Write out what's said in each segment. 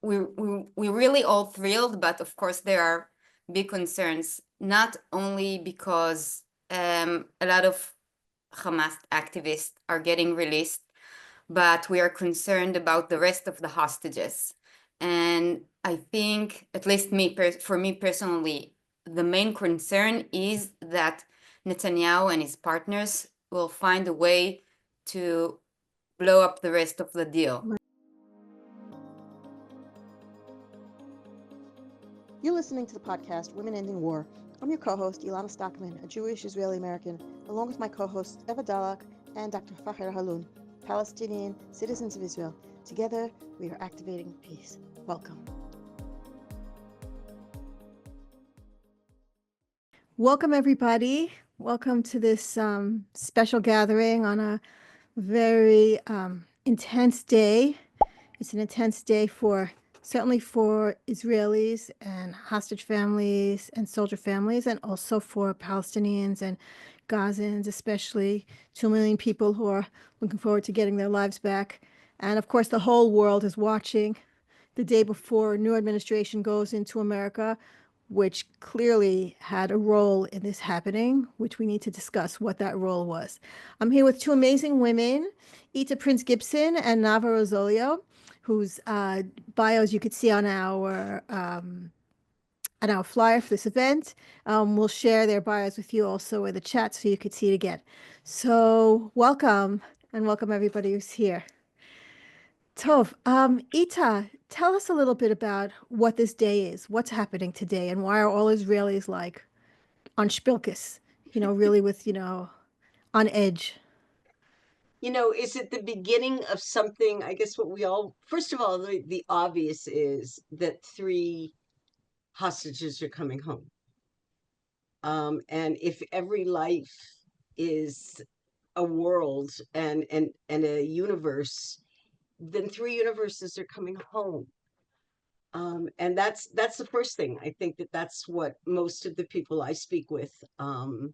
we really all thrilled, but of course there are big concerns, not only because a lot of Hamas activists are getting released, but we are concerned about the rest of the hostages. And I think, at least for me personally, the main concern is that Netanyahu and his partners will find a way to blow up the rest of the deal. You're listening to the podcast Women Ending War. I'm your co-host, Elana Sztokman, a Jewish Israeli-American, along with my co-hosts Eva Dalak and Dr. Faher Halun, Palestinian citizens of Israel. Together, we are activating peace. Welcome. Welcome, everybody. Welcome to this special gathering on a very intense day. It's an intense day certainly for Israelis and hostage families and soldier families, and also for Palestinians and Gazans, especially 2 million people who are looking forward to getting their lives back. And of course, the whole world is watching the day before a new administration goes into America, which clearly had a role in this happening, which we need to discuss what that role was. I'm here with two amazing women, Eetta Prince-Gibson and Nava Rosolyo, whose bios you could see on our flyer for this event. We'll share their bios with you also in the chat so you could see it again. So welcome, and welcome everybody who's here. Tov, Eetta, tell us a little bit about what this day is, what's happening today, and why are all Israelis like on shpilkes, really with, on edge? Is it the beginning of something? I guess first of all, the obvious is that 3 hostages are coming home. And if every life is a world and a universe, then 3 universes are coming home. And that's the first thing. I think that's what most of the people I speak with, are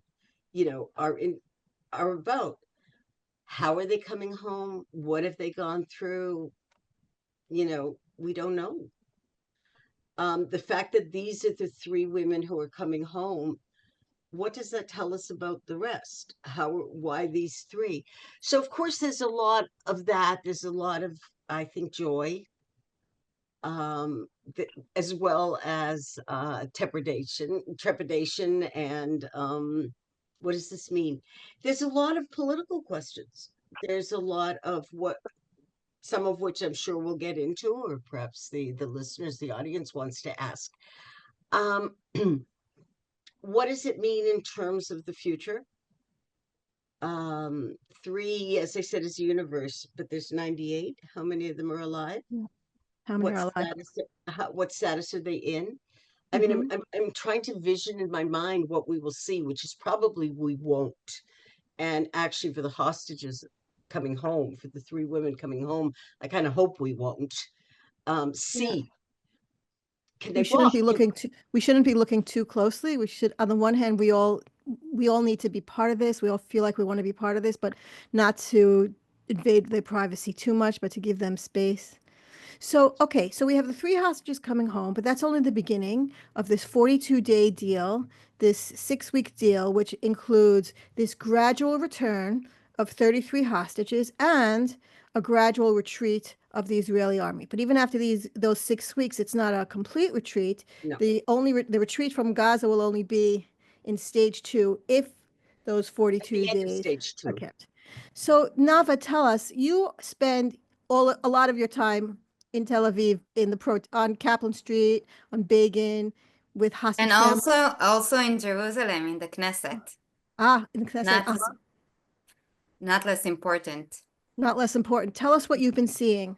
about. How are they coming home? What have they gone through? We don't know. The fact that these are the 3 women who are coming home, what does that tell us about the rest? Why these 3? So of course there's a lot of that. There's a lot of, I think, joy, as well as trepidation, and what does this mean? There's a lot of political questions. There's a lot of some of which I'm sure we'll get into, or perhaps the listeners, the audience wants to ask. What does it mean in terms of the future? 3, as I said, is a universe, but there's 98. How many of them are alive? How many are alive? What status are they in? I mean, I'm trying to vision in my mind what we will see, which is probably we won't. And actually, for the hostages coming home, for the 3 women coming home, I kind of hope we won't see. Can they we shouldn't be looking too closely. We should, on the one hand, we all need to be part of this. We all feel like we want to be part of this, but not to invade their privacy too much, but to give them space. So, okay, so we have the 3 hostages coming home, but that's only the beginning of this 42-day deal, this 6-week deal, which includes this gradual return of 33 hostages and a gradual retreat of the Israeli army. But even after those 6 weeks, it's not a complete retreat. No. The retreat from Gaza will only be in stage 2 if those 42 days are kept. So, Nava, tell us, you spend a lot of your time in Tel Aviv, on Kaplan Street, on Begin, with hostage families. And also in Jerusalem, in the Knesset. In the Knesset. Not less important. Not less important. Tell us what you've been seeing.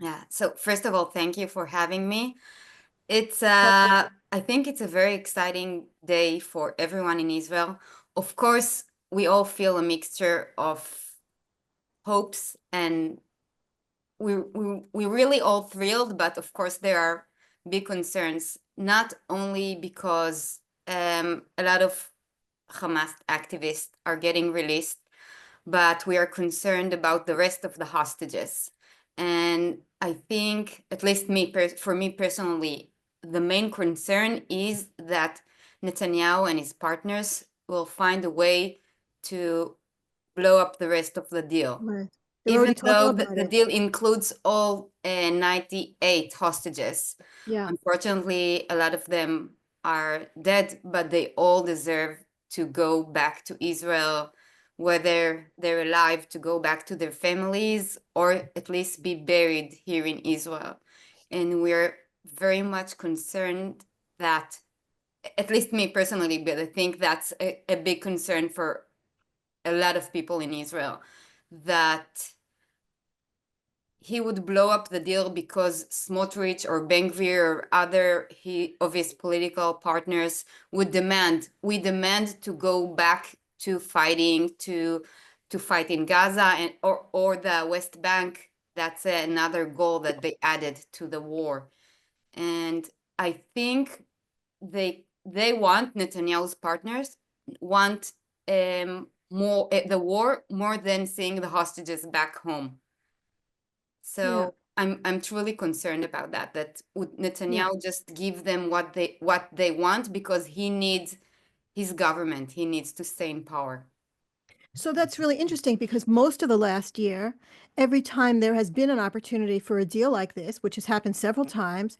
Yeah. So first of all, thank you for having me. I think it's a very exciting day for everyone in Israel. Of course, we all feel a mixture of hopes, and we really all thrilled, but of course there are big concerns, not only because a lot of Hamas activists are getting released, but we are concerned about the rest of the hostages. And I think, at least for me personally, the main concern is that Netanyahu and his partners will find a way to blow up the rest of the deal. Right. They're Even already talking though about the it. deal includes all 98 hostages. Yeah. Unfortunately, a lot of them are dead, but they all deserve to go back to Israel, whether they're alive, to go back to their families, or at least be buried here in Israel. And we're very much concerned that, at least me personally, but I think that's a big concern for a lot of people in Israel, that he would blow up the deal because Smotrich or Ben-Gvir or other of his political partners would demand, we demand to go back to fighting, to fight in Gaza and or the West Bank. That's another goal that they added to the war. And I think they want, Netanyahu's partners want more the war more than seeing the hostages back home. So I'm truly concerned about that. That would Netanyahu just give them what they want because he needs his government. He needs to stay in power. So that's really interesting because most of the last year, every time there has been an opportunity for a deal like this, which has happened several times,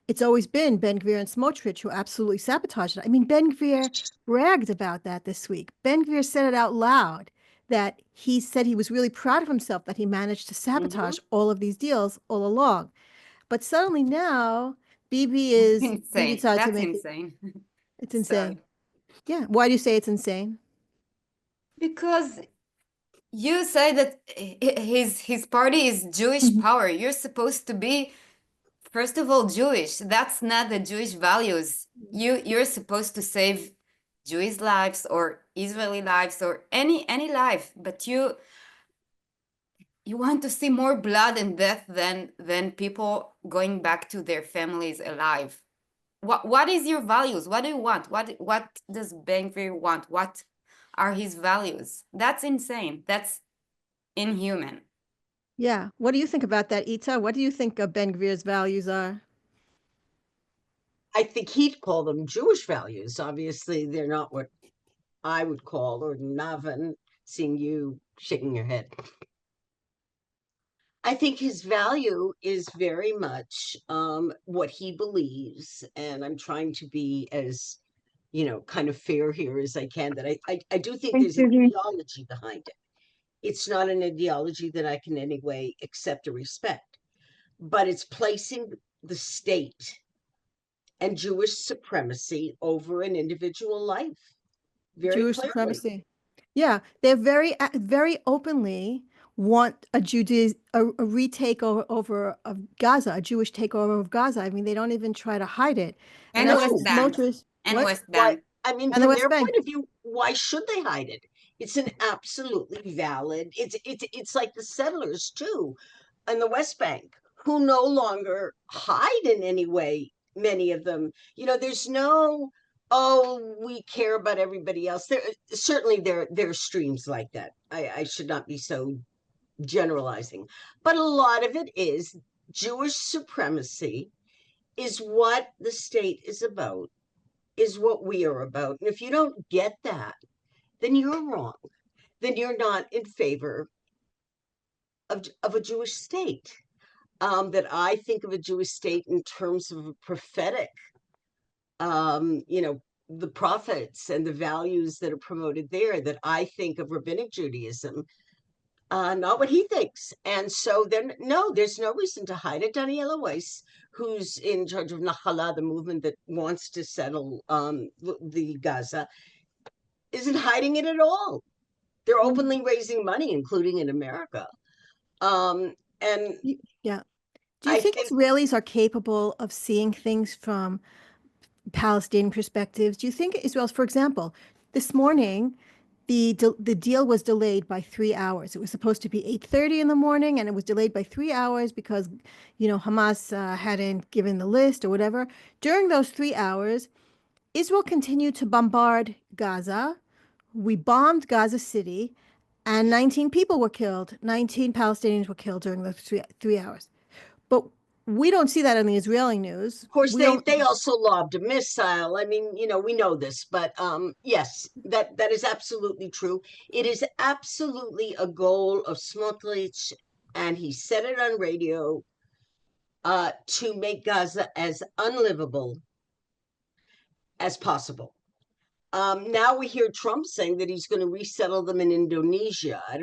it's always been Ben-Gvir and Smotrich who absolutely sabotaged it. I mean, Ben-Gvir bragged about that this week. Ben-Gvir said it out loud that he said he was really proud of himself that he managed to sabotage all of these deals all along. But suddenly now, Bibi Insane. tried to That's make it. insane. It's Sorry. insane. Yeah. Why do you say it's insane? Because you say that his party is Jewish power. You're supposed to be, first of all, Jewish. That's not the Jewish values. You're supposed to save Jewish lives or Israeli lives or any life, but you want to see more blood and death than people going back to their families alive. What is your values? What do you want? What does Ben-Gvir want? What are his values? That's insane. That's inhuman. Yeah. What do you think about that, Eetta? What do you think Ben-Gvir's values are? I think he'd call them Jewish values. Obviously, they're not what I would call, or Navan, seeing you shaking your head. I think his value is very much what he believes, and I'm trying to be as, kind of fair here as I can. That I do think there's an ideology behind it. It's not an ideology that I can in any way accept or respect, but it's placing the state and Jewish supremacy over an individual life very Jewish clearly. supremacy. Yeah, they're very openly want a retake over of Gaza, a Jewish takeover of Gaza. I mean, they don't even try to hide it. And And I think West No, Bank. Smotrich, And what? West why? Bank. I mean, And the from West their Bank. point of view, why should they hide it? It's an absolutely valid. It's like the settlers too, in the West Bank, who no longer hide in any way. Many of them, there's no, oh, we care about everybody else. There are streams like that. I should not be so generalizing, but a lot of it is Jewish supremacy is what the state is about, is what we are about. And if you don't get that, then you're wrong. Then you're not in favor of a Jewish state. That I think of a Jewish state in terms of a prophetic, um, you know, the prophets and the values that are promoted there, that I think of rabbinic Judaism, not what he thinks. And so then, no, there's no reason to hide it. Daniela Weiss, who's in charge of Nahala, the movement that wants to settle the Gaza, isn't hiding it at all. They're openly raising money, including in America. And Yeah. Do you I think think, Israelis are capable of seeing things from Palestinian perspectives? Do you think Israel's, for example, this morning, the deal was delayed by 3 hours. It was supposed to be 8:30 in the morning, and it was delayed by 3 hours because, Hamas hadn't given the list or whatever. During those 3 hours, Israel continued to bombard Gaza. We bombed Gaza City, and 19 people were killed. 19 Palestinians were killed during those 3 hours. But we don't see that in the Israeli news. Of course, We don't. they also lobbed a missile. I mean, we know this, but yes, that is absolutely true. It is absolutely a goal of Smotrich, and he said it on radio, to make Gaza as unlivable as possible. Now we hear Trump saying that he's going to resettle them in Indonesia. I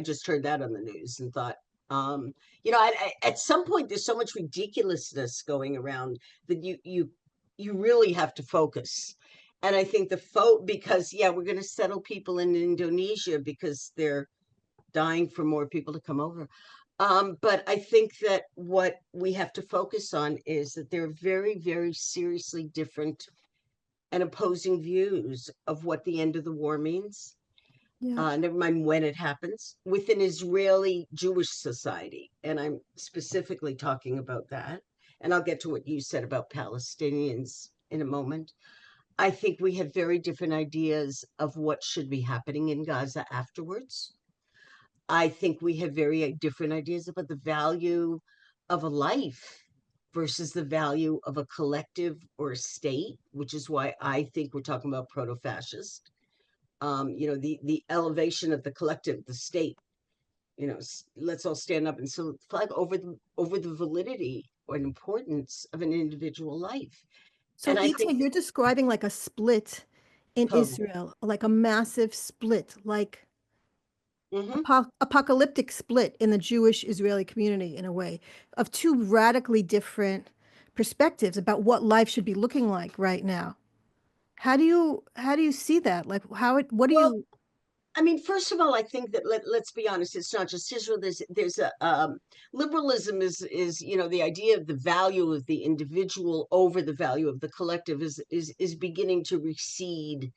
just heard that on the news and thought, at some point there's so much ridiculousness going around that you really have to focus. And I think because we're going to settle people in Indonesia because they're dying for more people to come over. But I think that what we have to focus on is that there are very, very seriously different and opposing views of what the end of the war means. Yeah. Never mind when it happens, within Israeli Jewish society. And I'm specifically talking about that. And I'll get to what you said about Palestinians in a moment. I think we have very different ideas of what should be happening in Gaza afterwards. I think we have very different ideas about the value of a life versus the value of a collective or a state, which is why I think we're talking about proto-fascist. The elevation of the collective, the state. Let's all stand up and salute the flag over the validity or importance of an individual life. So, And I Eetta, think, you're describing like a split in Israel, like a massive split, like mhm. apocalyptic split in the Jewish Israeli community in a way, of two radically different perspectives about what life should be looking like right now. How do you see that? Like what do Well, you first of all, I think that let's be honest, it's not just Israel. There's a liberalism is the idea of the value of the individual over the value of the collective is beginning to recede,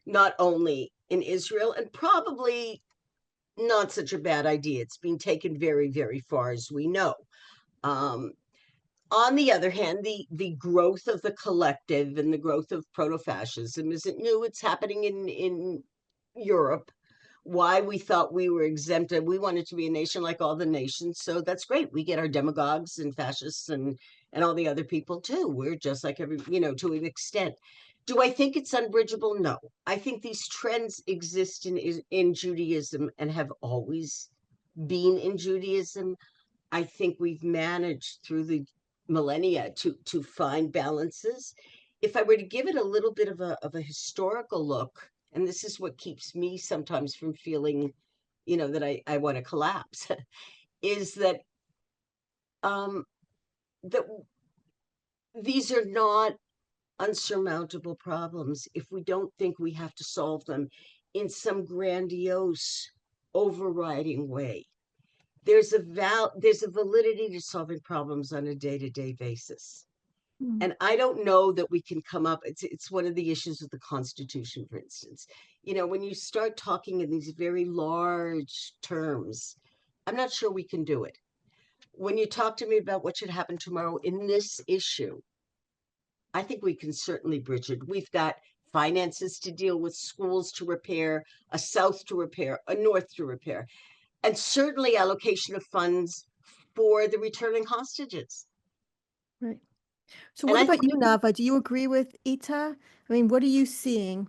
not only in Israel, and probably not such a bad idea. It's been taken very, very far, as we know. On the other hand, the growth of the collective and the growth of proto-fascism isn't new. It's happening in Europe. Why we thought we were exempted. We wanted to be a nation like all the nations. So that's great. We get our demagogues and fascists and all the other people too. We're just like to an extent. Do I think it's unbridgeable? No. I think these trends exist in Judaism and have always been in Judaism. I think we've managed through the millennia to find balances. If I were to give it a little bit of a historical look, and this is what keeps me sometimes from feeling, that I want to collapse, is that that these are not unsurmountable problems if we don't think we have to solve them in some grandiose overriding way. There's a validity to solving problems on a day-to-day basis. Mm. And I don't know that we can come up. It's one of the issues with the Constitution, for instance. When you start talking in these very large terms, I'm not sure we can do it. When you talk to me about what should happen tomorrow in this issue, I think we can certainly bridge it. We've got finances to deal with, schools to repair, a south to repair, a north to repair, and certainly allocation of funds for the returning hostages. Right. So And what I about think you, Nava? Do you agree with Eetta? I mean, what are you seeing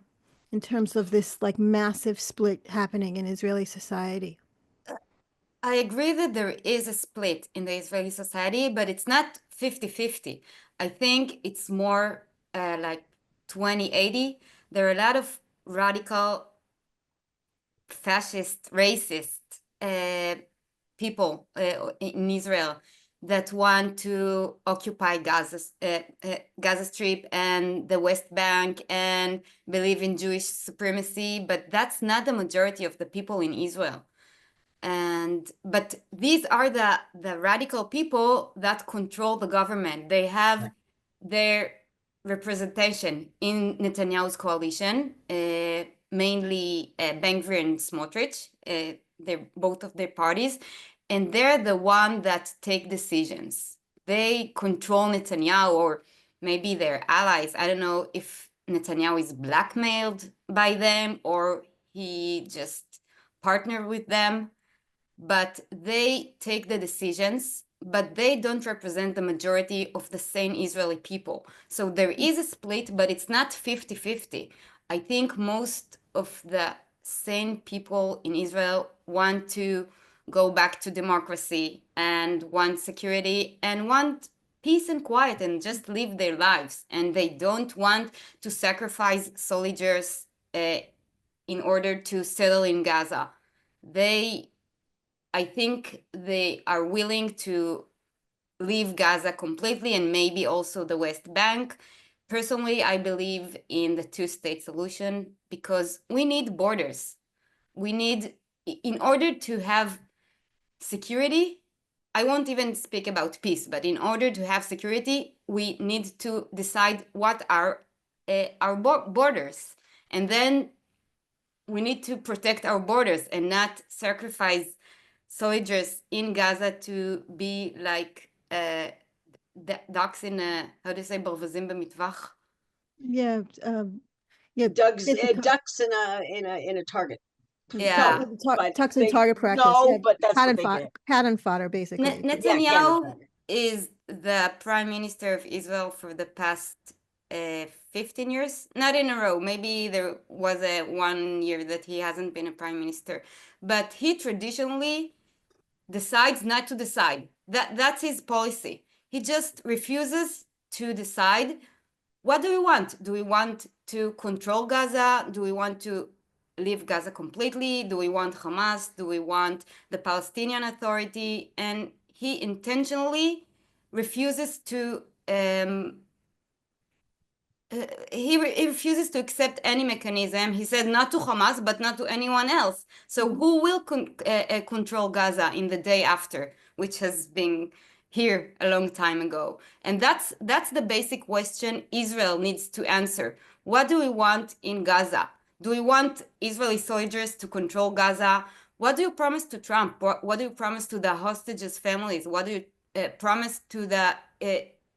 in terms of this like massive split happening in Israeli society? I agree that there is a split in the Israeli society, but it's not 50-50. I think it's more like 20-80. There are a lot of radical, fascist, racist people in Israel that want to occupy Gaza Strip and the West Bank and believe in Jewish supremacy, but that's not the majority of the people in Israel. But these are the radical people that control the government. They have their representation in Netanyahu's coalition, mainly Ben-Gvir and Smotrich. They're both of their parties, and they're the one that take decisions. They control Netanyahu, or maybe their allies. I don't know if Netanyahu is blackmailed by them or he just partnered with them, but they take the decisions, but they don't represent the majority of the sane Israeli people. So there is a split, but it's not 50-50. I think most of the sane people in Israel want to go back to democracy and want security and want peace and quiet and just live their lives. And they don't want to sacrifice soldiers in order to settle in Gaza. I think they are willing to leave Gaza completely and maybe also the West Bank. Personally, I believe in the two-state solution because we need borders. In order to have security, I won't even speak about peace, but in order to have security, we need to decide what are our borders. And then we need to protect our borders and not sacrifice soldiers in Gaza to be like ducks in a, how do you say, ברווזים במטווח? Yeah, yeah. Ducks basically in a target. Yeah. No, but Tucks in they- target practice. No, Yeah. but that's what they did. Cannon fodder, basically. Netanyahu is the prime minister of Israel for the past 15 years, not in a row. Maybe there was a 1 year that he hasn't been a prime minister, but he traditionally decides not to decide. That's his policy. He just refuses to decide. What do we want? Do we want to control Gaza? Do we want to leave Gaza completely? Do we want Hamas? Do we want the Palestinian Authority? And he intentionally refuses to he refuses to accept any mechanism. He said not to Hamas, but not to anyone else. So who will control Gaza in the day after, which has been here a long time ago? And that's the basic question Israel needs to answer. What do we want in Gaza? Do we want Israeli soldiers to control Gaza? What do you promise to Trump? What do you promise to the hostages' families? What do you promise to the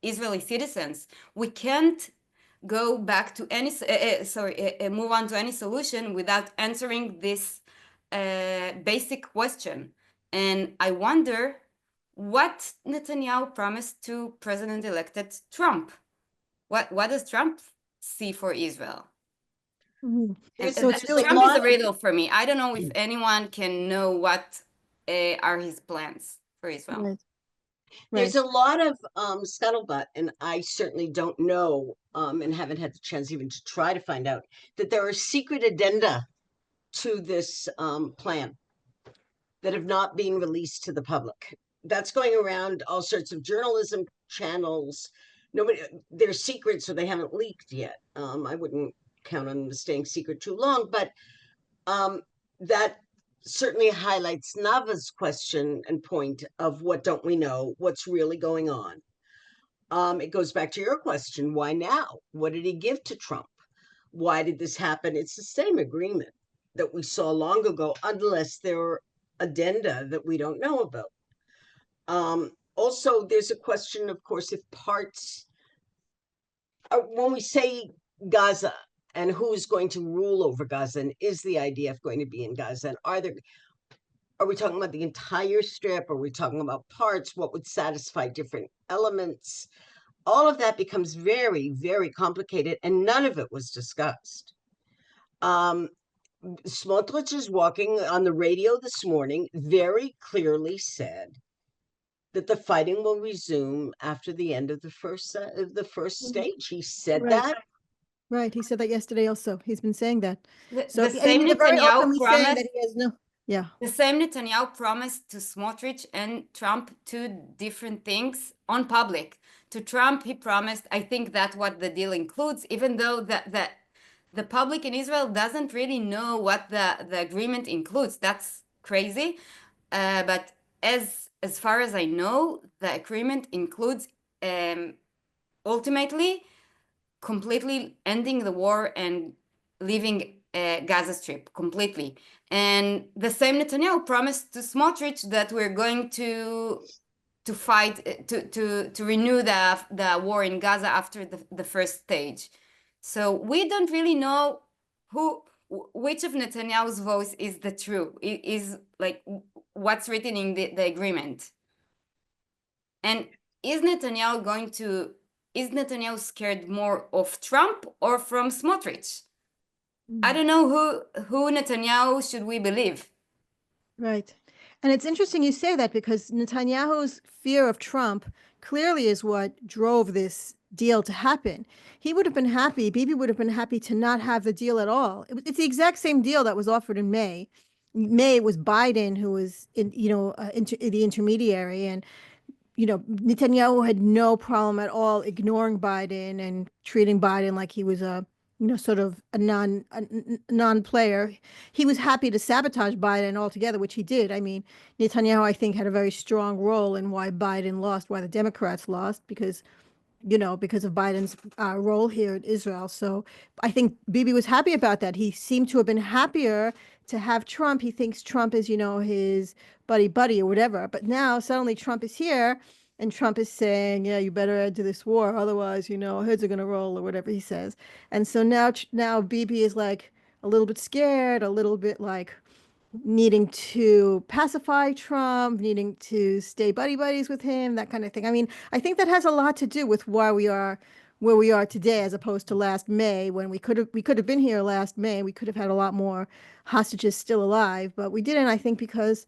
Israeli citizens? We can't go back to any move on to any solution without answering this basic question. And I wonder what Netanyahu promised to President-elected Trump. What does Trump see for Israel? Mhm. And So it's really Trump is a riddle for me. I don't know if anyone can know what are his plans for Israel. Right. There's a lot of scuttlebutt, and I certainly don't know, and haven't had the chance even to try to find out, that there are secret addenda to this plan that have not been released to the public. That's going around all sorts of journalism channels. They're secret, so they haven't leaked yet. I wouldn't count on them staying secret too long, but that certainly highlights Nava's question and point of what don't we know, what's really going on. It goes back to your question, why now? What did he give to Trump? Why did this happen? It's the same agreement that we saw long ago, unless there are addenda that we don't know about. Also, there's a question, of course, if parts, when we say Gaza, and who's going to rule over Gaza, and is the IDF going to be in Gaza? And are we talking about the entire strip? Are we talking about parts? What would satisfy different elements? All of that becomes very, very complicated, and none of it was discussed. Smotrich is walking on the radio this morning, very clearly said that the fighting will resume after the end of the first stage. He said that. Right, he said that yesterday also. He's been saying that. The So same he's very Netanyahu openly saying promised. that he has no. Yeah. The same Netanyahu promised to Smotrich and Trump two different things on public. To Trump, he promised, I think that's what the deal includes, even though the public in Israel doesn't really know what the agreement includes. That's crazy. But as far as I know, the agreement includes ultimately completely ending the war and leaving Gaza Strip completely. And the same Netanyahu promised to Smotrich that we're going to fight to renew the war in Gaza after the first stage. So we don't really know who which of Netanyahu's voice is the true, is like what's written in the agreement. And is Netanyahu scared more of Trump or from Smotrich? I don't know who Netanyahu should we believe. Right. And it's interesting you say that, because Netanyahu's fear of Trump clearly is what drove this deal to happen. He would have been happy, Bibi would have been happy to not have the deal at all. It's the exact same deal that was offered in May. May, it was Biden who was the intermediary, and Netanyahu had no problem at all ignoring Biden and treating Biden like he was a sort of a non-player. He was happy to sabotage Biden altogether, which he did. I mean, Netanyahu, I think, had a very strong role in why Biden lost, why the Democrats lost, because of Biden's role here in Israel. So I think Bibi was happy about that. He seemed to have been happier to have Trump. He thinks Trump is, his buddy or whatever. But now suddenly Trump is here, and Trump is saying, yeah, you better end to this war. Otherwise, heads are going to roll, or whatever he says. And so now Bibi is like a little bit scared, a little bit like needing to pacify Trump, needing to stay buddies with him, that kind of thing. I mean, I think that has a lot to do with why we are where we are today, as opposed to last May, when we could have been here last May. We could have had a lot more hostages still alive, but we didn't. I think because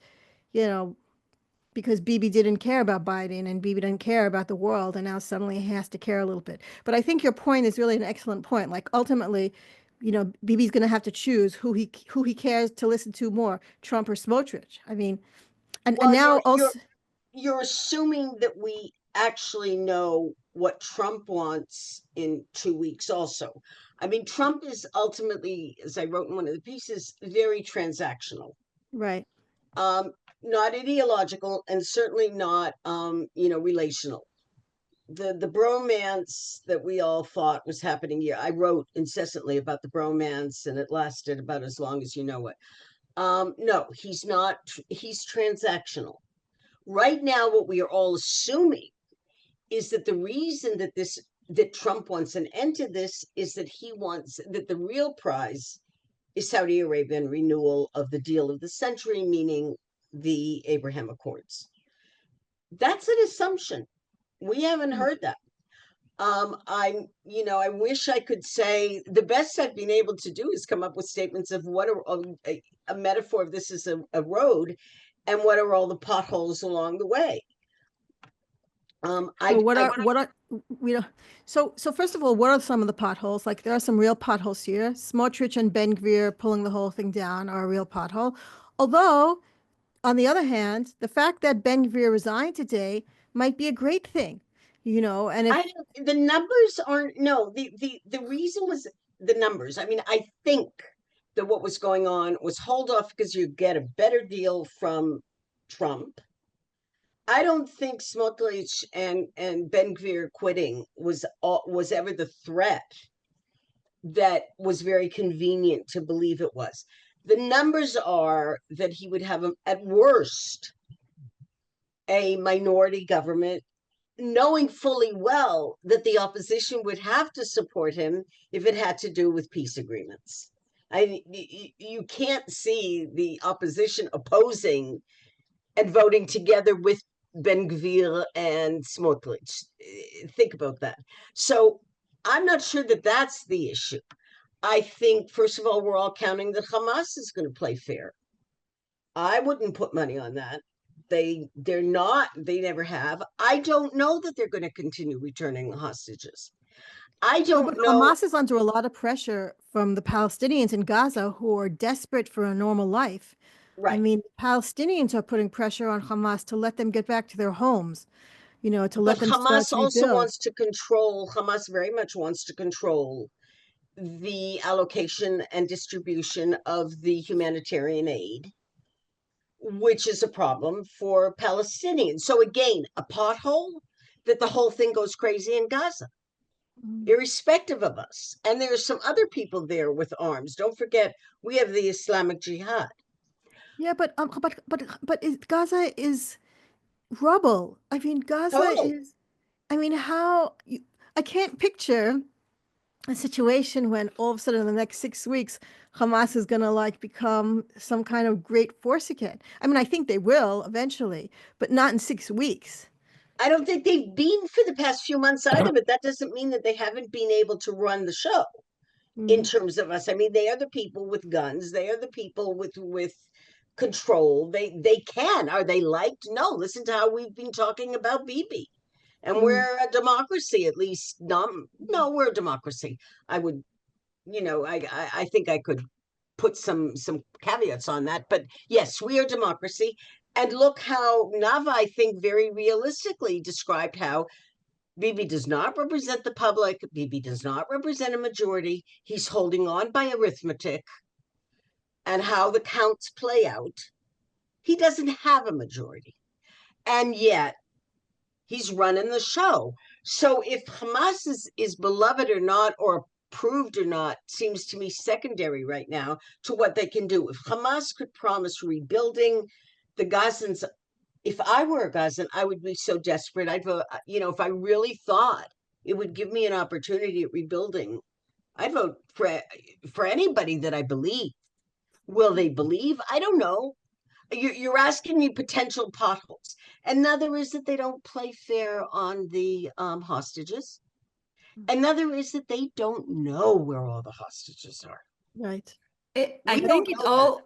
Bibi didn't care about Biden, and Bibi didn't care about the world, and now suddenly he has to care a little bit. But I think your point is really an excellent point. Like, ultimately, Bibi's going to have to choose who he cares to listen to more, Trump or Smotrich. I mean, and Well, now also, you're assuming that we actually know what Trump wants in 2 weeks also. I mean, Trump is ultimately, as I wrote in one of the pieces, very transactional. right. Not ideological, and certainly not relational. The bromance that we all thought was happening here, I wrote incessantly about the bromance, and it lasted about as long as you know it. No, he's not. He's transactional. Right now, what we are all assuming is that the reason that Trump wants an end to this is that he wants that the real prize is Saudi Arabian renewal of the deal of the century, meaning the Abraham Accords. That's an assumption. We haven't heard that. I wish I could say the best I've been able to do is come up with statements of what a metaphor of this is a road, and what are all the potholes along the way. So first of all, what are some of the potholes? Like, there are some real potholes here. Smotrich and Ben-Gvir pulling the whole thing down are a real pothole. Although, on the other hand, the fact that Ben-Gvir resigned today might be a great thing, and if the numbers aren't, no, the reason was the numbers. I mean, I think that what was going on was hold off because you get a better deal from Trump. I don't think Smotrich and Ben-Gvir quitting was ever the threat that was very convenient to believe it was. The numbers are that he would have, at worst, a minority government, knowing fully well that the opposition would have to support him if it had to do with peace agreements. You can't see the opposition opposing and voting together with Ben-Gvir and Smotrich. Think about that. So I'm not sure that that's the issue. I think, first of all, we're all counting that Hamas is going to play fair. I wouldn't put money on that. They're not, they never have. I don't know that they're going to continue returning hostages. I don't know. Hamas is under a lot of pressure from the Palestinians in Gaza, who are desperate for a normal life. Right. I mean, Palestinians are putting pressure on Hamas to let them get back to their homes, to let them Hamas start to also rebuild. wants to control, Hamas very much wants to control the allocation and distribution of the humanitarian aid, which is a problem for Palestinians. So again, a pothole that the whole thing goes crazy in Gaza, irrespective of us. And there's some other people there with arms. Don't forget, we have the Islamic Jihad. Yeah, but Gaza is rubble. I mean, Gaza is. I mean, I can't picture a situation when all of a sudden in the next 6 weeks, Hamas is going to like become some kind of great force again. I mean, I think they will eventually, but not in 6 weeks. I don't think they've been for the past few months either, but that doesn't mean that they haven't been able to run the show in terms of us. I mean, they are the people with guns. They are the people with control. They can. Are they liked? No. Listen to how we've been talking about Bibi. And we're a democracy, at least. No, we're a democracy. I would, I think I could put some caveats on that. But yes, we are democracy. And look how Nava, I think, very realistically described how Bibi does not represent the public. Bibi does not represent a majority. He's holding on by arithmetic and how the counts play out. He doesn't have a majority. And yet, he's running the show. So if Hamas is beloved or not, or approved or not, seems to me secondary right now to what they can do. If Hamas could promise rebuilding the Gazans, if I were a Gazan, I would be so desperate. I'd vote, if I really thought it would give me an opportunity at rebuilding, I'd vote for anybody that I believe. Will they believe? I don't know. You're asking me potential potholes. Another is that they don't play fair on the hostages. Another is that they don't know where all the hostages are. Right. I think it all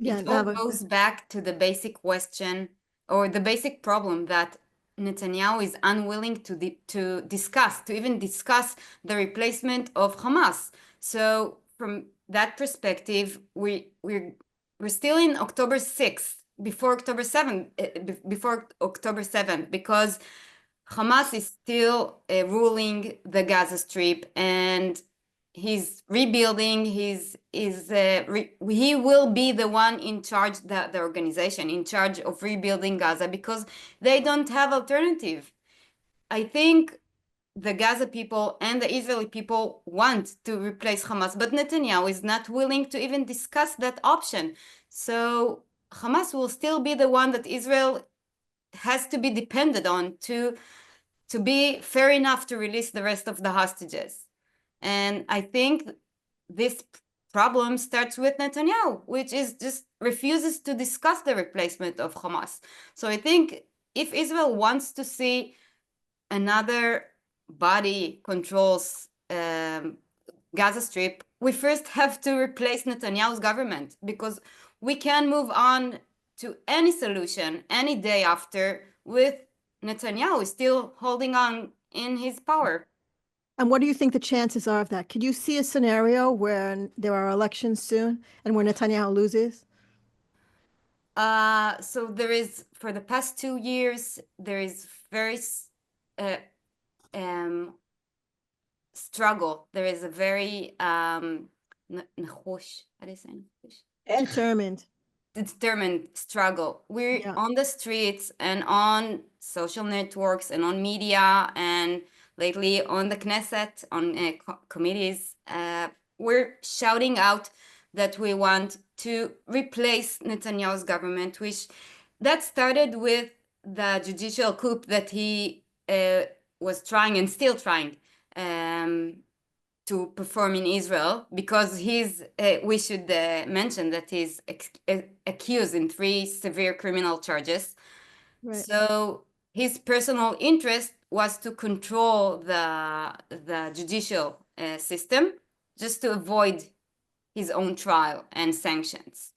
goes back to the basic question or the basic problem that Netanyahu is unwilling to discuss, to even discuss the replacement of Hamas. So from that perspective, we're still in October 6th, before October 7th, because Hamas is still ruling the Gaza Strip, and he's rebuilding. He will be the one in charge, the organization in charge of rebuilding Gaza, because they don't have alternative. I think the Gaza people and the Israeli people want to replace Hamas, but Netanyahu is not willing to even discuss that option. So Hamas will still be the one that Israel has to be dependent on to be fair enough to release the rest of the hostages. And I think this problem starts with Netanyahu, which is just refuses to discuss the replacement of Hamas. So I think if Israel wants to see another body controls Gaza Strip, we first have to replace Netanyahu's government, because we can move on to any solution any day after with Netanyahu still holding on in his power. And what do you think the chances are of that? Could you see a scenario where there are elections soon and where Netanyahu loses? So there is, for the past 2 years, there is very struggle. There is a very determined struggle. We're on the streets and on social networks and on media, and lately on the Knesset, on committees. We're shouting out that we want to replace Netanyahu's government, which that started with the judicial coup that he was trying and still trying to perform in Israel, because we should mention that he's accused in 3 severe criminal charges. Right. So his personal interest was to control the judicial system, just to avoid his own trial and sanctions.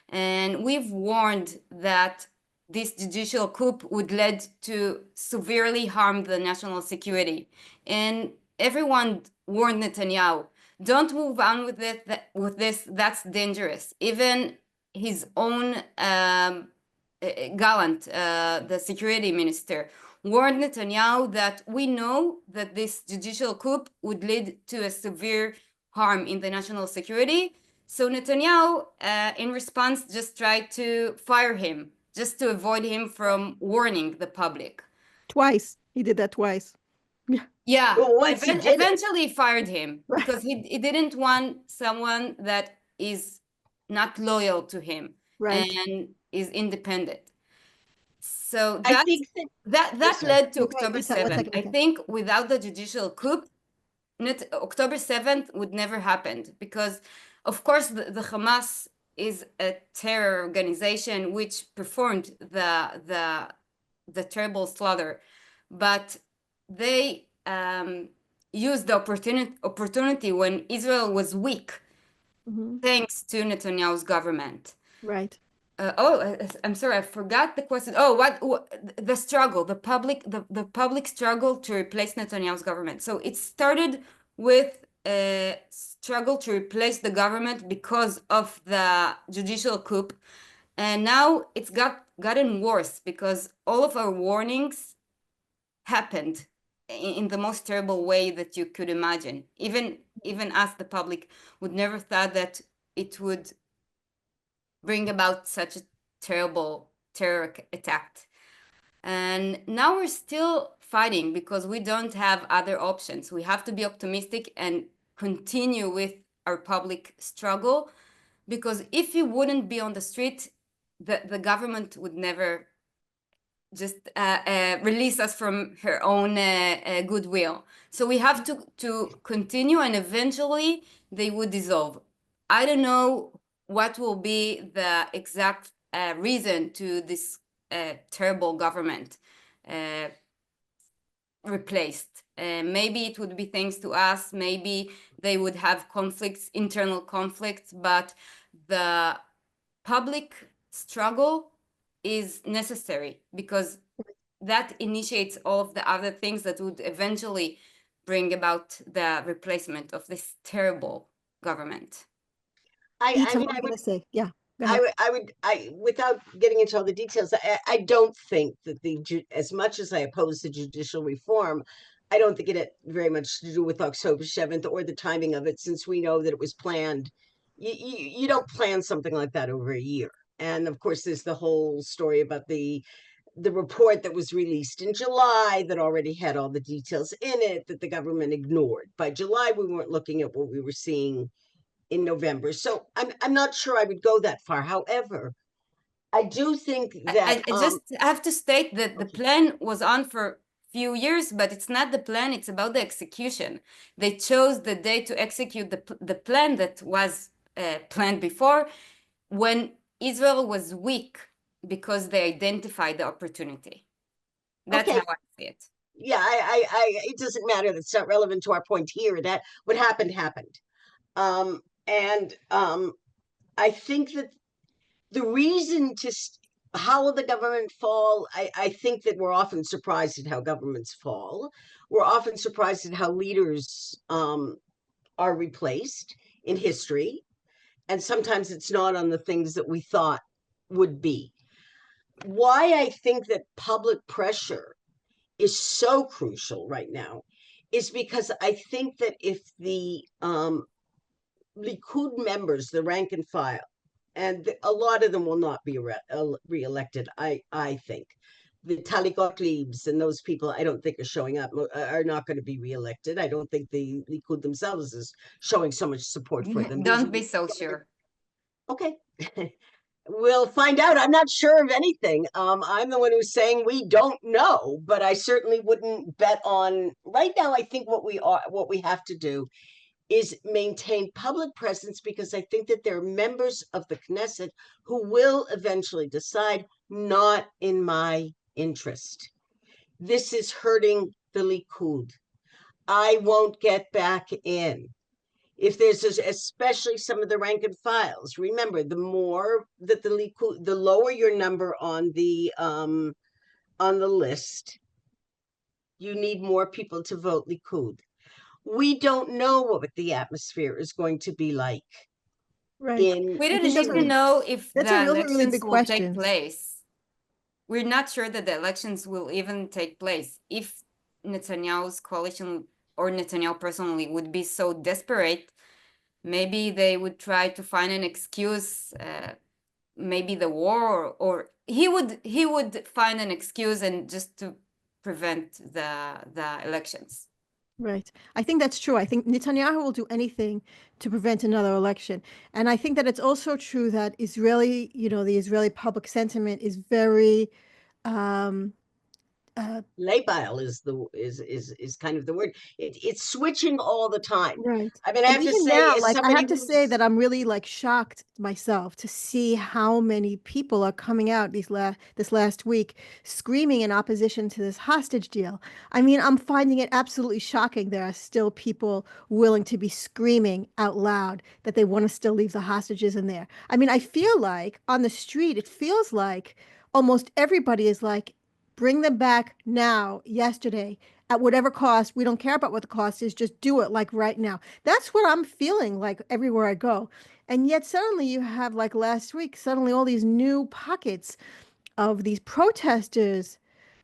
And we've warned that this judicial coup would lead to severely harm the national security. And everyone warned Netanyahu, don't move on with this, that's dangerous. Even his own Gallant, the security minister, warned Netanyahu that we know that this judicial coup would lead to a severe harm in the national security. So Netanyahu, in response, just tried to fire him, just to avoid him from warning the public. Twice. He did that twice. Yeah. Well, eventually fired him, because he didn't want someone that is not loyal to him and is independent. So that led to October 7th. I think without the judicial coup, October 7th would never happen because, of course, the Hamas is a terror organization which performed the terrible slaughter, but they used the opportunity when Israel was weak, Mhm. thanks to Netanyahu's government. Right. I'm sorry, I forgot the question. Oh, what the struggle, the public struggle to replace Netanyahu's government. So it started with a struggle to replace the government because of the judicial coup, and now it's gotten worse because all of our warnings happened in the most terrible way that you could imagine. Even us, the public, would never thought that it would bring about such a terrible terror attack. And now we're still fighting because we don't have other options. We have to be optimistic and continue with our public struggle, because if you wouldn't be on the street, the government would never just release us from her own goodwill. So we have to continue, and eventually they would dissolve. I don't know what will be the exact reason to this terrible government replaced. Maybe it would be thanks to us, maybe they would have conflicts, internal conflicts, but the public struggle is necessary because that initiates all of the other things that would eventually bring about the replacement of this terrible government. I Eetta, mean, what were I you would gonna say? Yeah, go ahead. without getting into all the details, I don't think that as much as I oppose the judicial reform, I don't think it had very much to do with October 7th or the timing of it, since we know that it was planned. You don't plan something like that over a year. And of course, there's the whole story about the report that was released in July that already had all the details in it that the government ignored. By July, we weren't looking at what we were seeing in November. So I'm not sure I would go that far. However, I do think that I just have to state that the okay. plan was on for few years, but it's not the plan, it's about the execution. They chose the day to execute the plan that was planned before, when Israel was weak, because they identified the opportunity. That's Okay. how I see it. Yeah, it doesn't matter. That's not relevant to our point here. That what happened happened. And I think that the reason how will the government fall? I think that we're often surprised at how governments fall. We're often surprised at how leaders are replaced in history. And sometimes it's not on the things that we thought would be. Why I think that public pressure is so crucial right now is because I think that if the Likud members, the rank and file, and a lot of them will not be reelected, I think. The Tali Gottliebs and those people, I don't think are showing up, are not going to be reelected. I don't think the Likud themselves is showing so much support for them. Don't be so sure. Okay. We'll find out. I'm not sure of anything. I'm the one who's saying we don't know, but I certainly wouldn't bet on right now. I think what we have to do is maintain public presence, because I think that there are members of the Knesset who will eventually decide, not in my interest. This is hurting the Likud. I won't get back in. If there's especially some of the rank and files, remember, the more that the Likud, the lower your number on the list, you need more people to vote Likud. We don't know what the atmosphere is going to be like. Right. In We I think didn't those are even know if that's the those are really big elections will take questions. place. We're not sure that the elections will even take place. If Netanyahu's coalition or Netanyahu personally would be so desperate, maybe they would try to find an excuse, maybe the war, or he would find an excuse and just to prevent the elections. Right. I think that's true. I think Netanyahu will do anything to prevent another election. And I think that it's also true that Israeli, the Israeli public sentiment is very labile is kind of the word. It's switching all the time. Right. I mean, I And have to even say, now, as like I somebody have to say who's that I'm really like shocked myself to see how many people are coming out this last week screaming in opposition to this hostage deal. I mean, I'm finding it absolutely shocking there are still people willing to be screaming out loud that they want to still leave the hostages in there. I mean, I feel like on the street, it feels like almost everybody is like, bring them back now, yesterday, at whatever cost. We don't care about what the cost is, just do it like right now. That's what I'm feeling like everywhere I go. And yet suddenly you have, like last week, suddenly all these new pockets of these protesters,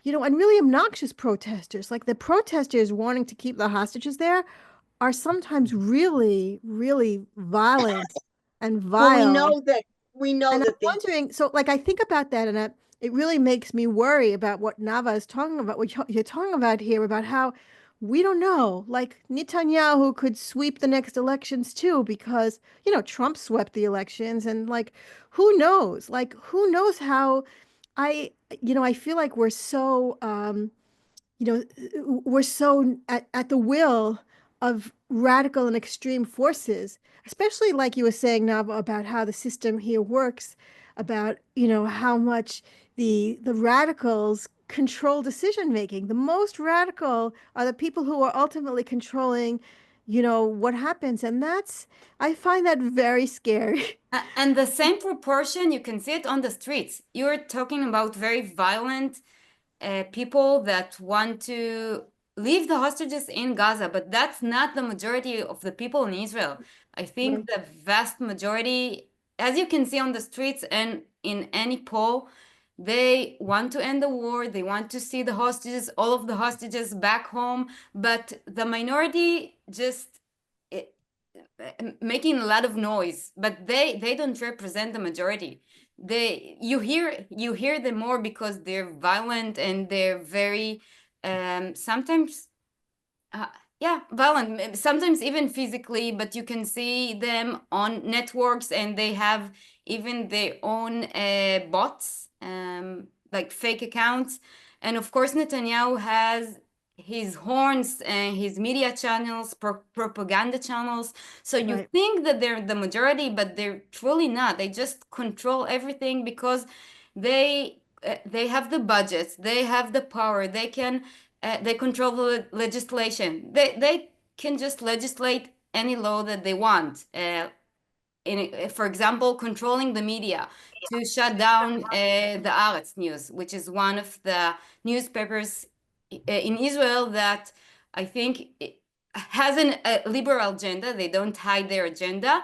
and really obnoxious protesters. Like the protesters wanting to keep the hostages there are sometimes really, really violent and well, we vile. know that And I'm the wondering, so like I think about that, and it really makes me worry about what Nava is talking about, what you're talking about here, about how we don't know. Like Netanyahu could sweep the next elections too, because Trump swept the elections, and like who knows? Like who knows how I I feel like we're so at the will of radical and extreme forces, especially like you were saying, Nava, about how the system here works, about, how much the radicals control decision making. The most radical are the people who are ultimately controlling, what happens. And I find that very scary. And the same proportion, you can see it on the streets. You're talking about very violent people that want to leave the hostages in Gaza, but that's not the majority of the people in Israel. I think Right. the vast majority, as you can see on the streets and in any poll, they want to end the war. They want to see the hostages, all of the hostages back home. But the minority just eh, making a lot of noise, but they don't represent the majority. You hear them more because they're violent and they're very sometimes uh, yeah, violent, sometimes even physically, but you can see them on networks and they have even their own bots, like fake accounts. And of course, Netanyahu has his horns and his media channels, propaganda channels. So you Right. think that they're the majority, but they're truly not. They just control everything because they have the budgets, they have the power, they control the legislation. They can just legislate any law that they want. For example, controlling the media to shut down the Haaretz news, which is one of the newspapers in Israel that I think has a liberal agenda. They don't hide their agenda,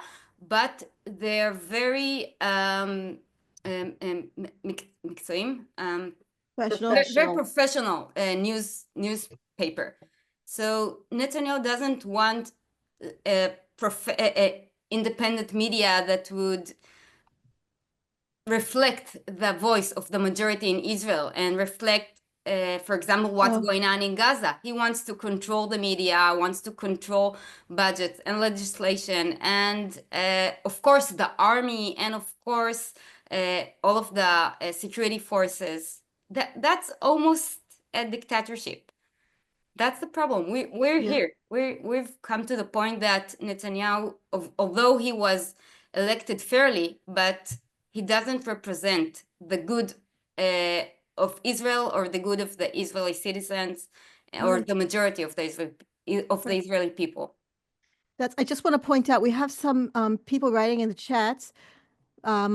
but they're very מקצועיים, Professional. very professional. professional newspaper. So Netanyahu doesn't want a independent media that would reflect the voice of the majority in Israel and reflect, for example, what's Oh, going on in Gaza. He wants to control the media, wants to control budgets and legislation, and of course the army, and of course all of the security forces. That's almost a dictatorship. That's the problem. We're yeah. here. We've come to the point that Netanyahu, although he was elected fairly, but he doesn't represent the good of Israel or the good of the Israeli citizens or Right. the majority of the Right. Israeli people. I just want to point out we have some people writing in the chats.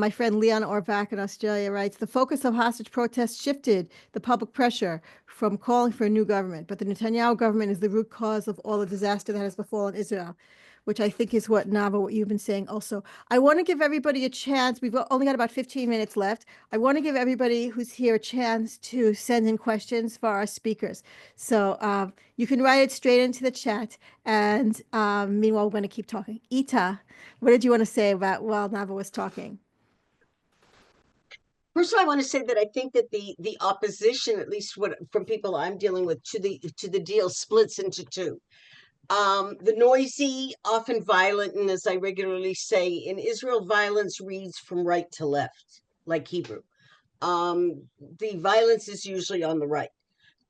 My friend Leon Orvac in Australia writes, the focus of hostage protests shifted the public pressure from calling for a new government, but the Netanyahu government is the root cause of all the disaster that has befallen Israel, which I think is what Nava, what you've been saying also. I want to give everybody a chance. We've only got about 15 minutes left. I want to give everybody who's here a chance to send in questions for our speakers. So you can write it straight into the chat. And meanwhile, we're going to keep talking. Eetta, what did you want to say about while Nava was talking? First of all, I want to say that I think that the opposition, at least what from people I'm dealing with, to the deal splits into two. The noisy, often violent, and as I regularly say, in Israel, violence reads from right to left, like Hebrew. The violence is usually on the right.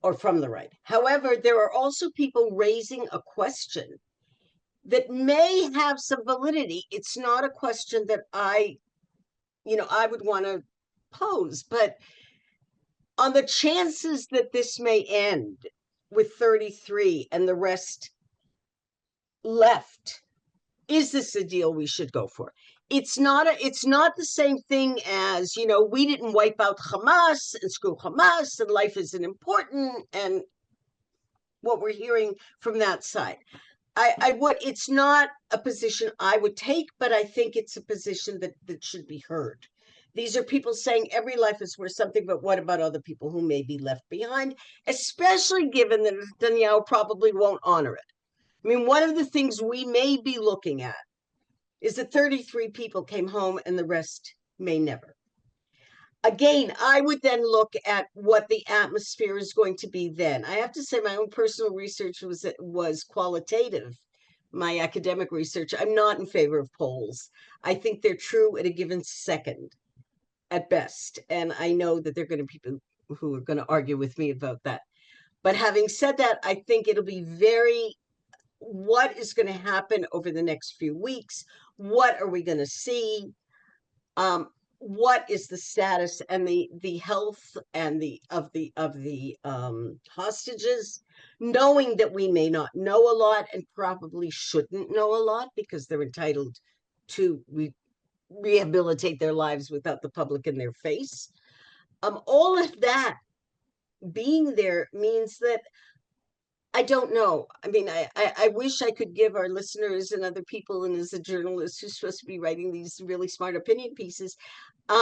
or from the right. However, there are also people raising a question that may have some validity. It's not a question that I would want to pose, but on the chances that this may end with 33 and the rest left, is this a deal we should go for? It's not the same thing as, we didn't wipe out Hamas and screw Hamas and life isn't important and what we're hearing from that side. It's not a position I would take, but I think it's a position that should be heard. These are people saying every life is worth something, but what about other people who may be left behind, especially given that Netanyahu probably won't honor it? I mean, one of the things we may be looking at is that 33 people came home and the rest may never. Again, I would then look at what the atmosphere is going to be then. I have to say my own personal research was qualitative, my academic research. I'm not in favor of polls. I think they're true at a given second at best. And I know that there are going to be people who are going to argue with me about that. But having said that, I think it'll be what is going to happen over the next few weeks? What are we going to see? What is the status and the health and of the hostages, knowing that we may not know a lot and probably shouldn't know a lot because they're entitled to rehabilitate their lives without the public in their face. All of that being there means that I don't know. I mean, I wish I could give our listeners and other people, and as a journalist who's supposed to be writing these really smart opinion pieces,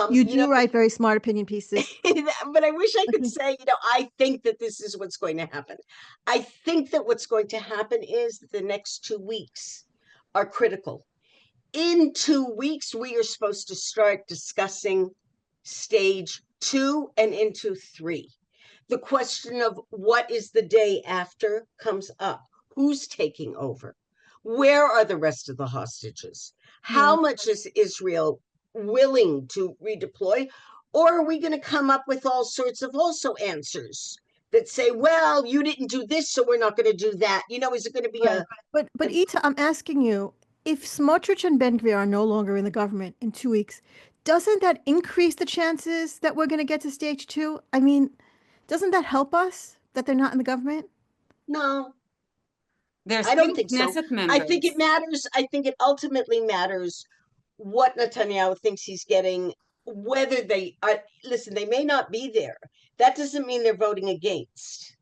You do write very smart opinion pieces. but I wish I could say, I think that this is what's going to happen. I think that what's going to happen is that the next 2 weeks are critical. In 2 weeks, we are supposed to start discussing stage 2 and into 3. The question of what is the day after comes up. Who's taking over? Where are the rest of the hostages? How much is Israel willing to redeploy? Or are we going to come up with all sorts of also answers that say, well, you didn't do this, so we're not going to do that? Is it going to be But Eetta, I'm asking you, if Smotrich and Ben-Gvir are no longer in the government in 2 weeks, doesn't that increase the chances that we're going to get to stage 2? I mean, doesn't that help us that they're not in the government? No, There's I don't think so. Knesset members. I think it matters. I think it ultimately matters what Netanyahu thinks he's getting, whether they are, listen, they may not be there. That doesn't mean they're voting against.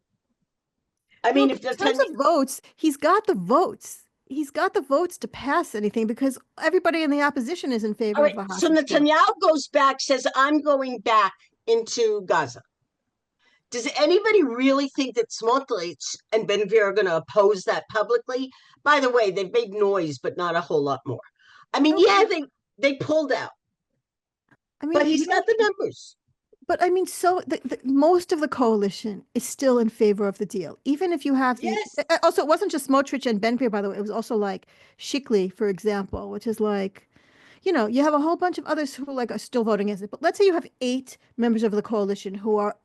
I mean, if in terms of votes, he's got the votes. He's got the votes to pass anything because everybody in the opposition is in favor of a hostage. So Netanyahu goes back, says, I'm going back into Gaza. Does anybody really think that Smotrich and Ben-Gvir are going to oppose that publicly? By the way, they've made noise, but not a whole lot more. I mean, they pulled out. I mean, but he's got the numbers. But I mean, so most of the coalition is still in favor of the deal, even if you have also, it wasn't just Smotrich and Ben-Gvir, by the way. It was also like Shikli, for example, which is like, you have a whole bunch of others who are still voting against it. But let's say you have 8 members of the coalition who are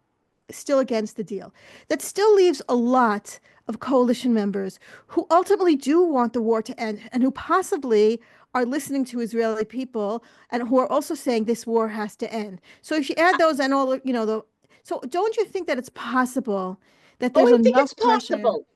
still against the deal. That still leaves a lot of coalition members who ultimately do want the war to end and who possibly are listening to Israeli people and who are also saying this war has to end. So if you add those and all, so don't you think that it's possible that there's enough pressure? Possible.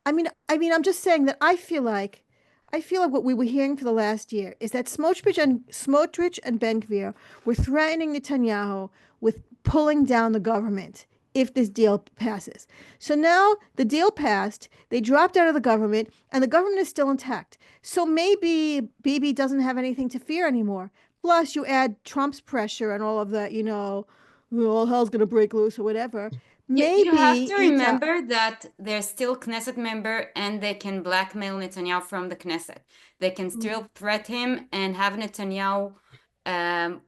I mean, I'm just saying that I feel like what we were hearing for the last year is that Smotrich and Ben-Gvir were threatening Netanyahu with pulling down the government if this deal passes. So now the deal passed, they dropped out of the government, and the government is still intact. So maybe Bibi doesn't have anything to fear anymore. Plus, you add Trump's pressure and all of that, all hell's going to break loose or whatever. Maybe you have to remember that they're still Knesset member and they can blackmail Netanyahu from the Knesset. They can still threaten him and have Netanyahu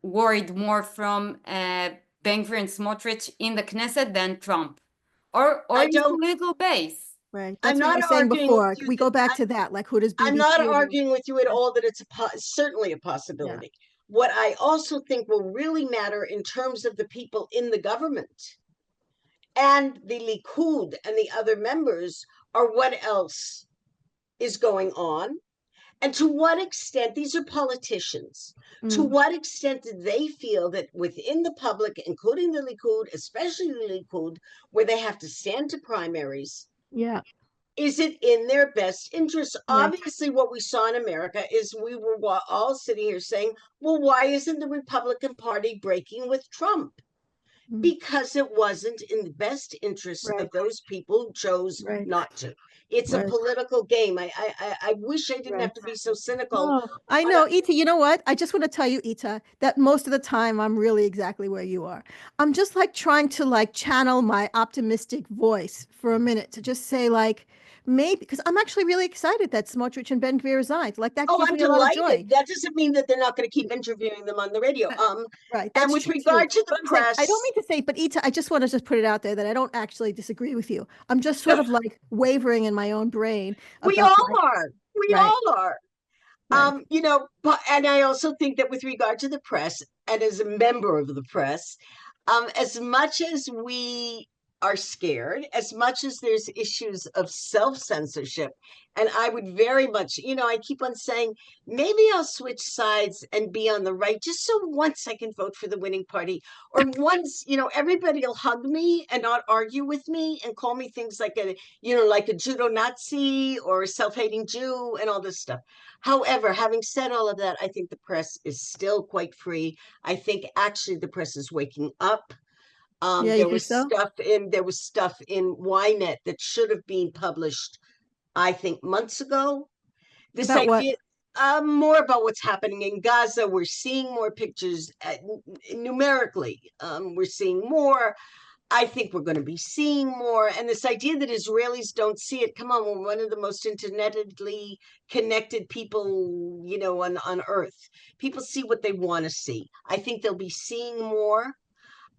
worried more from Ben-Gvir and Smotrich in the Knesset than Trump or his political base. Right. That's what you were saying before. We go back to that. Like, who does Bibi I'm not arguing with you at all that it's certainly a possibility. Yeah. What I also think will really matter in terms of the people in the government and the Likud and the other members are what else is going on. And to what extent, these are politicians, to what extent do they feel that within the public, including the Likud, especially the Likud, where they have to stand to primaries, Yeah. is it in their best interest? Right. Obviously, what we saw in America is we were all sitting here saying, well, why isn't the Republican Party breaking with Trump? Because it wasn't in the best interest Right. of those people who chose Right. not to. It's a Right. political game. I wish I didn't Right. have to be so cynical. Oh, I know, Eetta, you know what? I just want to tell you, Eetta, that most of the time I'm really exactly where you are. I'm just like trying to like channel my optimistic voice for a minute to just say like maybe because I'm actually really excited that Smotrich and Ben Gvir resigned. Like that Oh, gives I'm me a lot of delighted. joy. That doesn't mean that they're not going to keep interviewing them on the radio. Right, And that's with true too. regard to the But I'm saying, I don't press, mean to say, but Eetta, I just want to just put it out there that I don't actually disagree with you. I'm just sort of like wavering in my own brain we about all like, are. We right, all are. right, But and I also think that with regard to the press, and as a member of the press, as much as we are scared, as much as there's issues of self-censorship, and I would very much, I keep on saying, maybe I'll switch sides and be on the right, just so once I can vote for the winning party, or once, everybody will hug me and not argue with me and call me things like like a judo Nazi or a self-hating Jew and all this stuff. However, having said all of that, I think the press is still quite free. I think actually the press is waking up. yeah, you think so? There was stuff in Ynet that should have been published, I think, months ago. This About what? idea, more about what's happening in Gaza. We're seeing more pictures numerically. We're seeing more. I think we're going to be seeing more. And this idea that Israelis don't see it, come on, we're one of the most internetedly connected people, on earth. People see what they want to see. I think they'll be seeing more.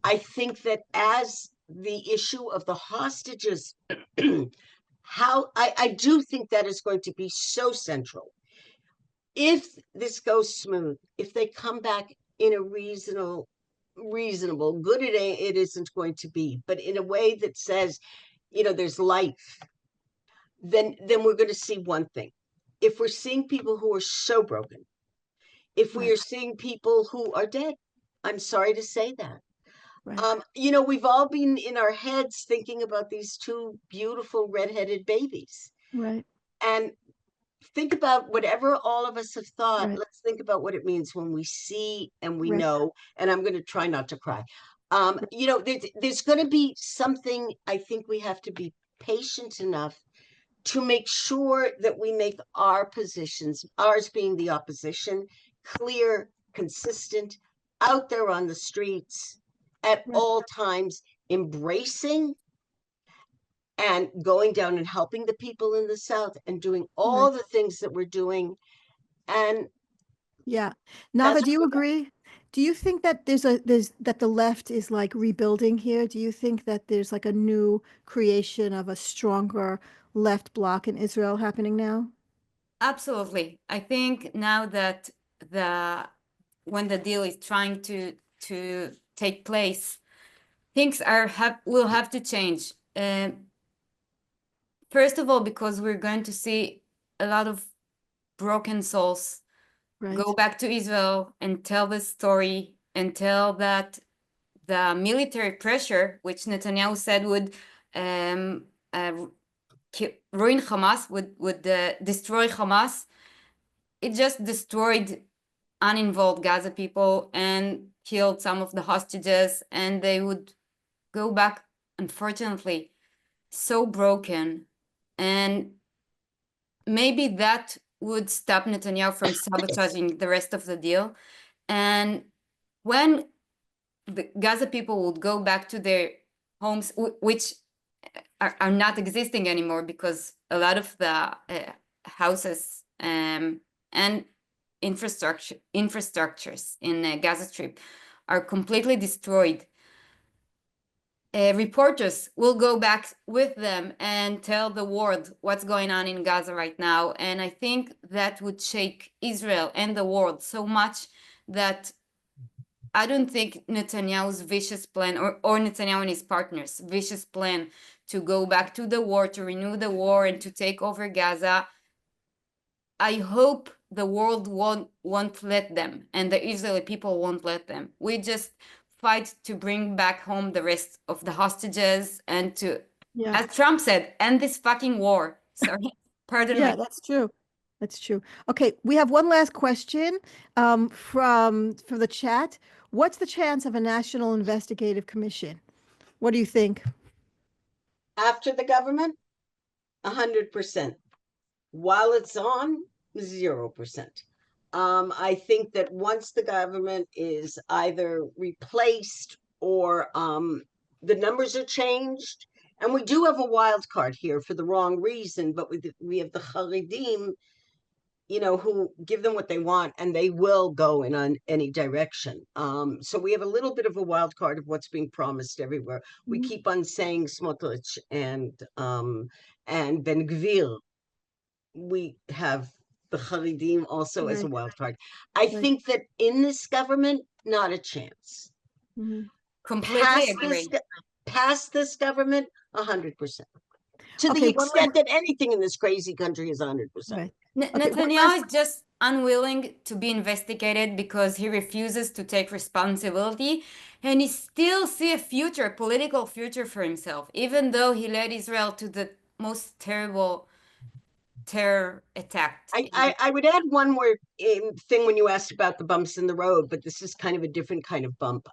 I think that as the issue of the hostages, I do think that is going to be so central. If this goes smooth, if they come back in a reasonable, good it isn't going to be, but in a way that says, there's life, then we're going to see one thing. If we're seeing people who are so broken, if we Right, are seeing people who are dead, I'm sorry to say that. right, We've all been in our heads thinking about these two beautiful redheaded babies. right, And think about whatever all of us have thought. right, Let's think about what it means when we see and we right, know. And I'm going to try not to cry. There's going to be something. I think we have to be patient enough to make sure that we make our positions, ours being the opposition, clear, consistent, out there on the streets at right, all times, embracing and going down and helping the people in the South and doing all right. the things that we're doing. And Yeah. Nava, that's do you agree? Do you think that there's that the left is like rebuilding here? Do you think that there's like a new creation of a stronger left bloc in Israel happening now? Absolutely. I think now that when the deal is trying to take place, things will have to change. First of all, because we're going to see a lot of broken souls Right. go back to Israel and tell the story and tell that the military pressure, which Netanyahu said would ruin Hamas, would destroy Hamas, it just destroyed uninvolved Gaza people and killed some of the hostages, and they would go back, unfortunately, so broken. And maybe that would stop Netanyahu from sabotaging the rest of the deal. And when the Gaza people would go back to their homes, which are not existing anymore because a lot of the houses and infrastructures in Gaza Strip are completely destroyed. Reporters will go back with them and tell the world what's going on in Gaza right now. And I think that would shake Israel and the world so much that I don't think Netanyahu's vicious plan or Netanyahu and his partners' vicious plan to go back to the war, to renew the war and to take over Gaza, I hope the world won't let them, and the Israeli people won't let them. We just fight to bring back home the rest of the hostages and to, Yeah. as Trump said, end this fucking war. Sorry, pardon Yeah, me. that's true. That's true. Okay, we have one last question from the chat. What's the chance of a national investigative commission? What do you think? After the government, 100%. While it's on, 0%. I think that once the government is either replaced or the numbers are changed, and we do have a wild card here for the wrong reason, but we have the Haredim, who give them what they want and they will go in any direction. So we have a little bit of a wild card of what's being promised everywhere. We keep on saying Smotrich and Ben Gvir. We have the Haredim also as a Right. wild card. I Right. think that in this government, not a chance. Completely agree. Past this government, 100%. To Okay, the one extent that anything in this crazy country is 100%. Right. Okay, one Netanyahu is just unwilling to be investigated because he refuses to take responsibility, and he still see a future, political future for himself, even though he led Israel to the most terrible terror attack. I would add one more thing when you asked about the bumps in the road, but this is kind of a different kind of bump.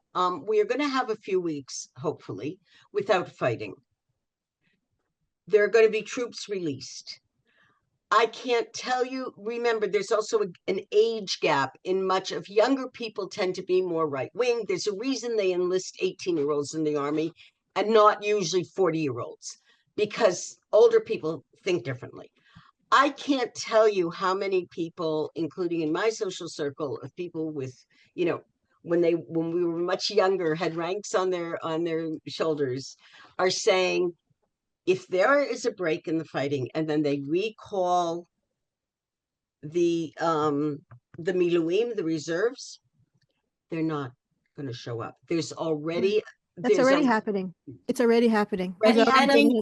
We are going to have a few weeks, hopefully, without fighting. There are going to be troops released. I can't tell you. Remember, there's also an age gap in much of younger people tend to be more right wing. There's a reason they enlist 18-year-olds in the army and not usually 40-year-olds, because older people think differently. I can't tell you how many people, including in my social circle of people with, when we were much younger, had ranks on their shoulders, are saying, if there is a break in the fighting and then they recall the miluim, the reserves, they're not going to show up. That's already happening. It's already happening. And of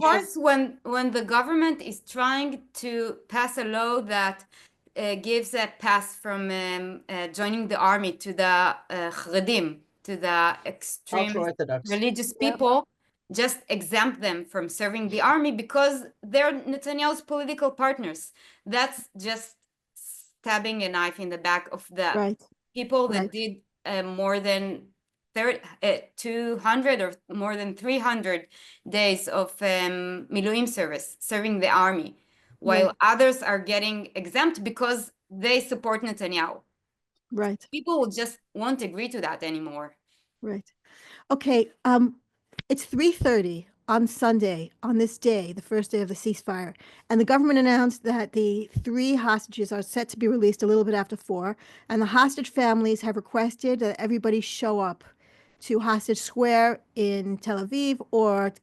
course, when the government is trying to pass a law that gives a pass from joining the army to the Charedim, to the extreme religious people, just exempt them from serving the army because they're Netanyahu's political partners. That's just stabbing a knife in the back of the people that did more than 200 or more than 300 days of miluim service, serving the army, while others are getting exempt because they support Netanyahu. Right. People just won't agree to that anymore. Right. Okay. It's 3:30 on Sunday, on this day, the first day of the ceasefire, and the government announced that the 3 hostages are set to be released a little bit after 4, and the hostage families have requested that everybody show up to Hostage Square in Tel Aviv. Or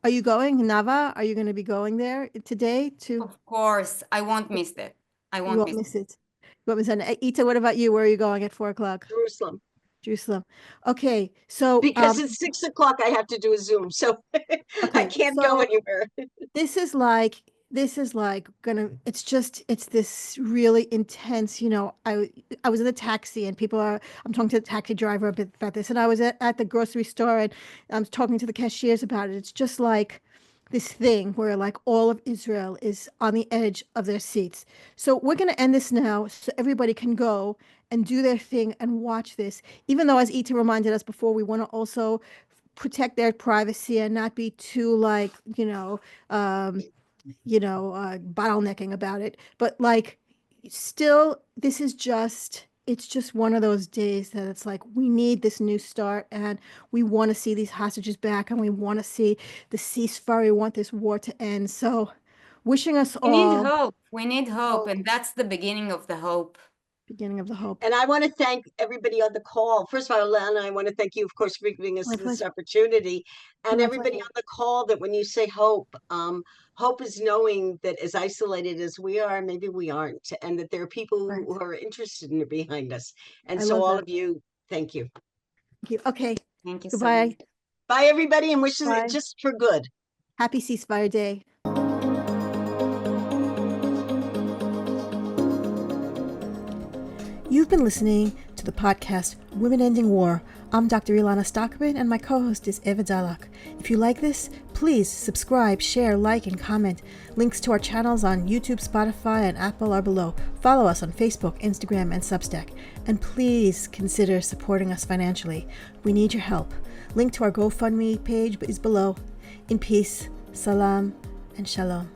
are you going, Nava? Are you going to be going there today? Of course, I won't miss it. I won't miss it. You won't miss it. Eetta, what about you? Where are you going at 4 o'clock? Jerusalem. Okay, so because it's 6 o'clock, I have to do a Zoom, so I can't go anywhere. This is like it's this really intense, I was in the taxi and I'm talking to the taxi driver a bit about this, and I was at the grocery store and I'm talking to the cashiers about it. It's just like this thing where like all of Israel is on the edge of their seats. So we're going to end this now so everybody can go and do their thing and watch this, even though, as Eetta reminded us before, we want to also protect their privacy and not be too like, bottlenecking about it. But like, still, it's just one of those days that it's like, we need this new start and we want to see these hostages back and we want to see the ceasefire. We want this war to end. So wishing us all. We need hope. We need hope. And that's the beginning of the hope. Beginning of the hope. And I want to thank everybody on the call. First of all, Elana, I want to thank you, of course, for giving us this opportunity. And everybody on the call, that when you say hope, hope is knowing that as isolated as we are, maybe we aren't, and that there are people who are interested in it behind us. And so all of you, thank you. you. Okay, Thank you so goodbye. much. Bye, everybody, and wishes Bye. it just for good. Happy Ceasefire Day. You've been listening to the podcast Women Ending War. I'm Dr. Elana Sztokman, and my co-host is Eva Dalak. If you like this, please subscribe, share, like, and comment. Links to our channels on YouTube, Spotify, and Apple are below. Follow us on Facebook, Instagram, and Substack. And please consider supporting us financially. We need your help. Link to our GoFundMe page is below. In peace, salam, and shalom.